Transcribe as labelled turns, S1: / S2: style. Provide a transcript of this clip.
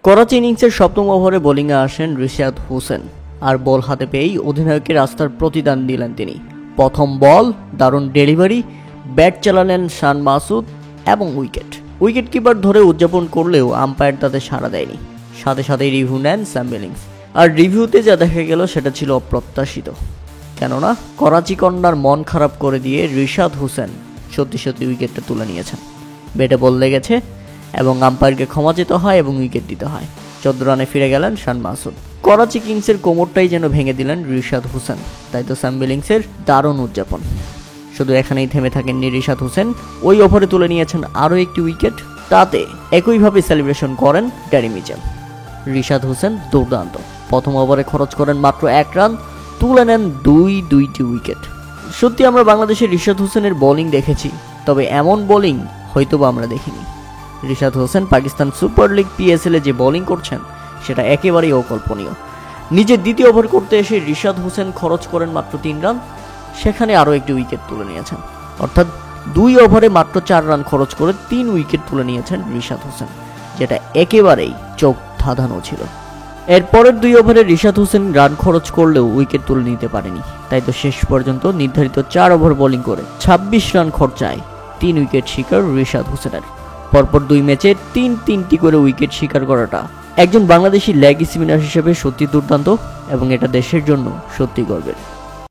S1: করাচি ইনিংসের সপ্তম ওভারে বোলিংয়ে আসেন রিশাদ হোসেন, আর বল হাতে পেয়েই অধিনায়কের রাস্তার প্রতিদান দিলেন তিনি। প্রথম বল, দারুণ ডেলিভারি, ব্যাট চালালেন শান মাসুদ এবং উইকেট কিপার ধরে উদযাপন করলেও আম্পায়ার তাদের সাড়া দেয়নি। সাথে সাথেই রিভিউ নেন স্যাম বিলিংস, আর রিভিউতে যা দেখা গেল সেটা ছিল অপ্রত্যাশিত। কেননা করাচি কন্যার মন খারাপ করে দিয়ে রিশাদ হোসেন সত্যি উইকেটটা তুলে নিয়েছেন। ব্যাটে বল লেগেছে এবং আম্পায়ারকে ক্ষমা চেতে হয় এবং উইকেট দিতে হয়। 14 রানে ফিরে গেলেন শান মাসুদ। করাচি কিংসের কোমরটাই যেন ভেঙে দিলেন রিশাদ হোসেন। তাই তো স্যাম বিলিংসের দারুণ উদযাপন। শুধু এখানেই থেমে থাকেননি রিশাদ হোসেন, ওই ওভারে তুলে নিয়েছেন আরও একটি উইকেট। তাতে একইভাবে সেলিব্রেশন করেন ড্যারি মিচেল। রিশাদ হোসেন দুর্দান্ত। প্রথম ওভারে খরচ করেন মাত্র 1 রান, তুলে নেন দুইটি উইকেট। সত্যি আমরা বাংলাদেশের রিশাদ হোসেনের বোলিং দেখেছি, তবে এমন বোলিং হয়তোবা আমরা দেখিনি। রিশাদ হোসেন পাকিস্তান সুপার লিগ PSL-এ যে বোলিং করছেন সেটা একেবারেই অকল্পনীয়। নিজের দ্বিতীয় ওভার করতে এসে রিশাদ হোসেন খরচ করেন মাত্র 3 রান, সেখানে আরও একটি উইকেট তুলে নিয়েছেন। অর্থাৎ 2 ওভারে মাত্র 4 রান খরচ করে 3 উইকেট তুলে নিয়েছেন রিশাদ হোসেন, যেটা একেবারেই চোখ ধাঁধানো ছিল। এরপরের 2 ওভারে রিশাদ হোসেন রান খরচ করলেও উইকেট তুলে নিতে পারেনি। তাই তো শেষ পর্যন্ত নির্ধারিত 4 ওভার বোলিং করে 26 রান খরচায় 3 উইকেট শিকার রিশাদ হোসেনের। পরপর 2 ম্যাচে 3টি করে উইকেট শিকার করাটা একজন বাংলাদেশি লেগ স্পিনার হিসেবে সত্যি দুর্দান্ত, এবং এটা দেশের জন্য সত্যি গর্বের।